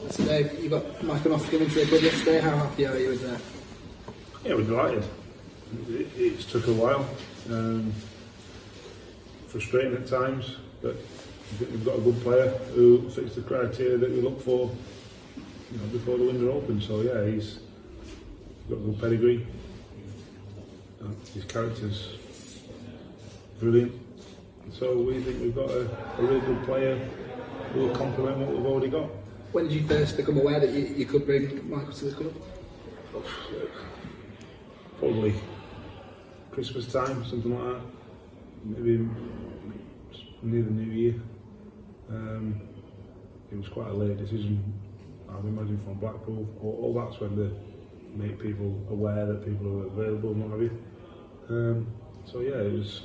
So Dave, you got Michael off coming to the club yesterday. How happy are you with that? Yeah, we're delighted. It's took a while, frustrating at times, but I think we've got a good player who fits the criteria that we look for, before the window opens. So yeah, he's got a good pedigree. His character's brilliant. So we think we've got a real good player who will complement what we've already got. When did you first become aware that you could bring Michael to the club? Probably Christmas time, something like that. Maybe near the New Year. It was quite a late decision, I would imagine, from Blackpool. All that's when they make people aware that people are available and what have you. So yeah, it was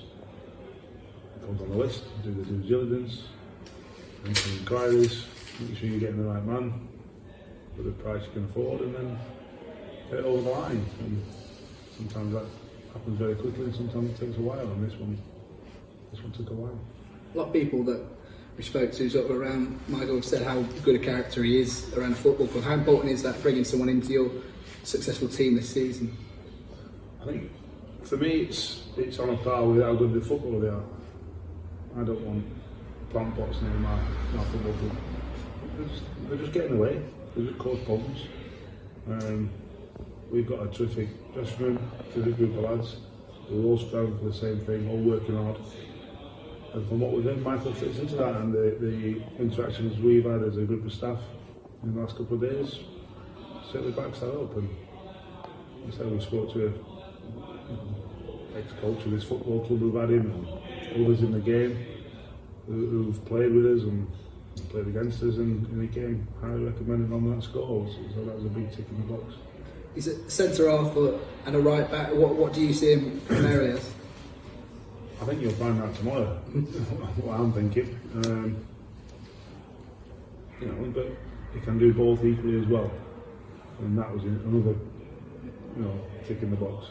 on the list, do the due diligence, and some inquiries, make sure you're getting the right man for the price you can afford, and then get it over the line. And sometimes that happens very quickly, and sometimes it takes a while, and this one took a while. A lot of people that we spoke to sort of around Michael have said how good a character he is around a football club. How important is that, bringing someone into your successful team this season? I think for me it's on a par with how good the footballer they are. I don't want plant pots near my football club. They're just getting away. They just cause problems. We've got a terrific dressing room, terrific group of lads. We're all striving for the same thing, all working hard. And from what we've done, Michael fits into that, and the interactions we've had as a group of staff in the last couple of days certainly backs that up. And I said we spoke to ex-coach of this football club who've had him, and others in the game who've played with us and played against us, and he came highly recommended on that score. So that was a big tick in the box. He's a centre half and a right back. What do you see him primarily as? I think you'll find out tomorrow. What I'm thinking, but he can do both equally as well, and that was another, tick in the box.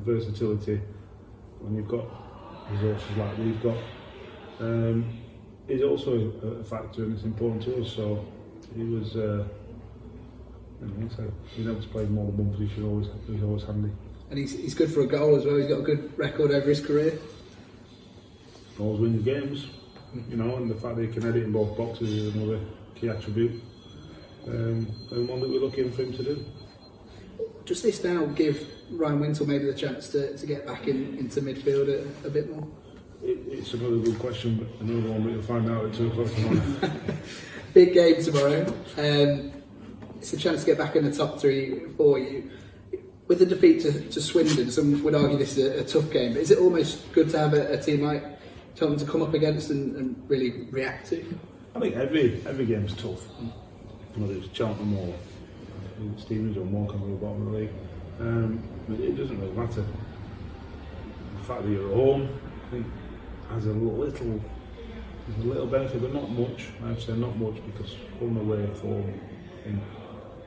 Versatility. When you've got resources like we've got, is also a factor, and it's important to us. So he was, being able to play more than one position is always handy. And he's good for a goal as well. He's got a good record over his career. Goals wins games, and the fact that he can edit in both boxes is another key attribute, and one that we're looking for him to do. Does this now give Ryan Wintle maybe the chance to get back into midfield a bit more? It's another good question, but another one we'll find out at 2 o'clock tomorrow. Big game tomorrow. It's a chance to get back in the top three for you. With the defeat to Swindon, some would argue this is a tough game, but is it almost good to have a team like Cheltenham to come up against and really react to? I think every game is tough. Whether it's Cheltenham or Stevenage or Morecambe at the bottom of the league, it doesn't really matter. The fact that you're at home, I think, has a little benefit, but not much. I'd say not much, because home away form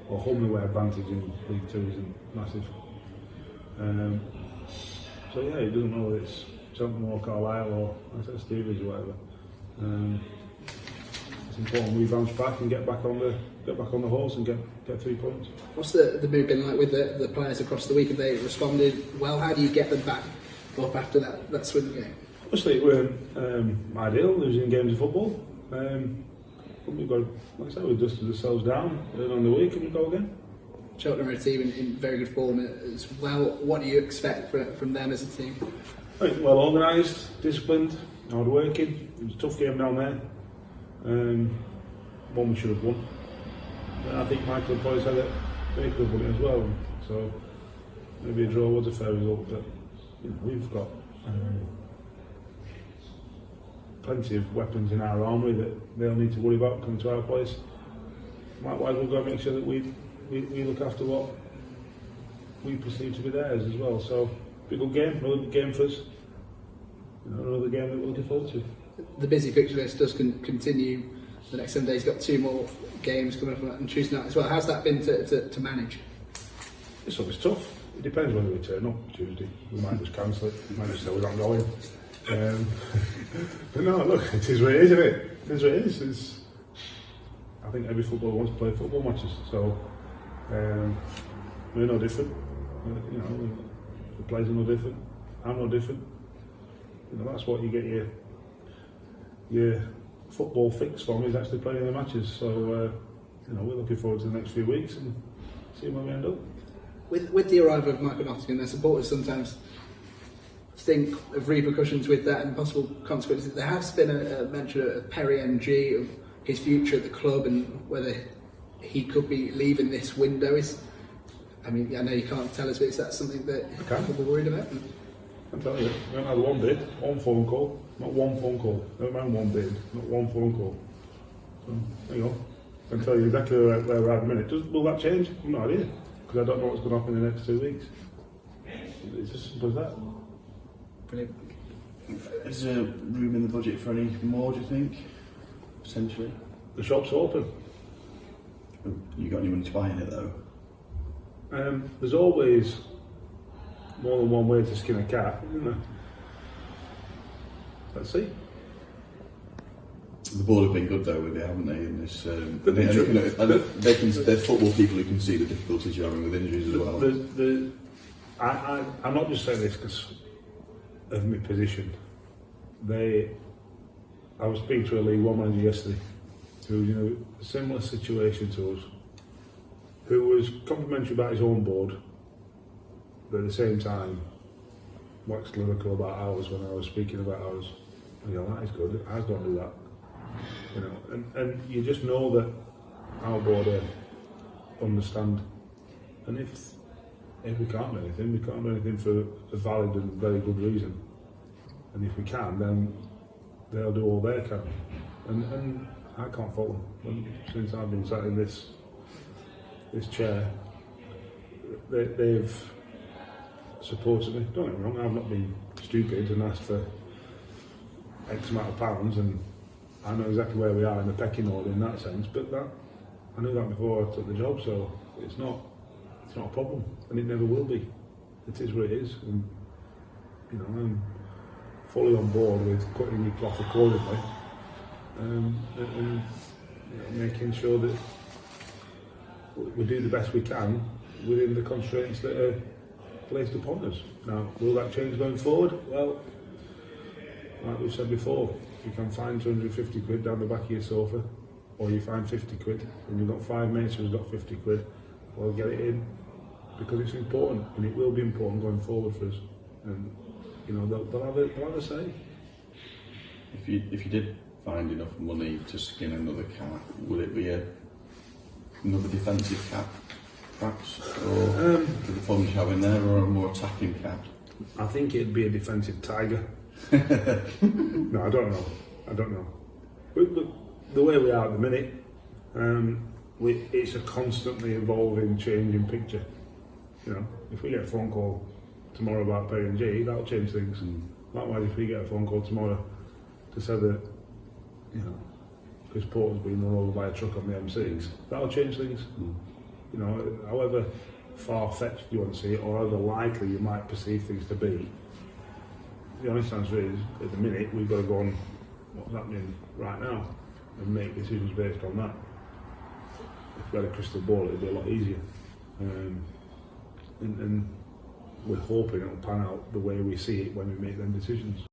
or home away advantage in League Two isn't massive. So yeah, it doesn't know whether it's Cheltenham or Carlisle or Stevenage or whatever. It's important we bounce back and get back on the horse and get 3 points. What's the mood been like with the players across the week? Have they responded well? How do you get them back up after that Swindon game? Obviously, it weren't ideal losing games of football. But we've got, like I said, we've dusted ourselves down early on the week and we go again. Cheltenham are a team in very good form as well. What do you expect from them as a team? I think well organised, disciplined, hard working. It was a tough game down there. One we should have won. And I think Michael and Boys had it. They could have won it as well. So maybe a draw was a fair result, but we've got plenty of weapons in our armoury that they'll need to worry about coming to our place. Likewise, we've got to make sure that we look after what we perceive to be theirs as well. So, a good game, another good game for us. Another game that we're looking forward to. The busy fixture list does continue the next 7 days. Got 2 more games coming up on Tuesday night as well. How's that been to manage? It's always tough. It depends when we turn up Tuesday. We might just cancel it. We might just say we're not going. But no, look, it is what it is, isn't it? It is what it is. I think every footballer wants to play football matches, so we're no different. You know, the players are no different. I'm no different. You know, that's what you get your football fix from, is actually playing the matches. So you know, we're looking forward to the next few weeks and seeing where we end up. With the arrival of Michael Nottingham, their supporters sometimes think of repercussions with that and possible consequences. There has been a mention of Perry NG, of his future at the club and whether he could be leaving this window. I mean, I know you can't tell us, but is that something that you're worried about? I'm telling you, we haven't had one bid, one phone call, not one phone call. Never mind one bid, not one phone call. So, there you go. I can tell you exactly where we're at in a minute. Will that change? I've no idea, because I don't know what's going to happen in the next 2 weeks. It's as simple as that. Brilliant. Is there room in the budget for any more, do you think? Essentially? The shop's open. You got any money to buy in it though? There's always more than one way to skin a cat, isn't there? Let's see. The board have been good though with it, haven't they? In this, they're football people who can see the difficulties you're having with injuries as well. I'm not just saying this because of my position. I was speaking to a League One manager yesterday, who, you know, a similar situation to us, who was complimentary about his own board, but at the same time waxed lyrical about ours when I was speaking about ours. You know, that is good. Ours don't do that. You know, and you just know that our board understand. And if we can't do anything, we can't do anything for a valid and very good reason. And if we can, then they'll do all they can. And I can't fault them. Since I've been sat in this chair, they've supported me. Don't get me wrong, I've not been stupid and asked for X amount of pounds, and I know exactly where we are in the pecking order in that sense, but I knew that before I took the job, so it's not a problem, and it never will be. It is what it is, and you know, I'm fully on board with cutting your cloth accordingly, and you know, making sure that we do the best we can within the constraints that are placed upon us. Now, will that change going forward? Well, like we've said before, if you can find 250 quid down the back of your sofa, or you find 50 quid, and you've got 5 mates who've got 50 quid, well, get it in, because it's important, and it will be important going forward for us. And you know, they'll have a say. If you did find enough money to skin another cat, would it be another defensive cat, perhaps, or to the funds you have in there, or a more attacking cat? I think it'd be a defensive tiger. No, I don't know. But the way we are at the minute, it's a constantly evolving, changing picture. You know, if we get a phone call tomorrow about P&G, that'll change things. Likewise, if we get a phone call tomorrow to say that, you know, Chris Porter's been run over by a truck on the M6, that'll change things. You know, however far-fetched you want to see it, or however likely you might perceive things to be, the honest answer is, at the minute, we've got to go on what's happening right now and make decisions based on that. If we had a crystal ball, it'd be a lot easier. And we're hoping it'll pan out the way we see it when we make them decisions.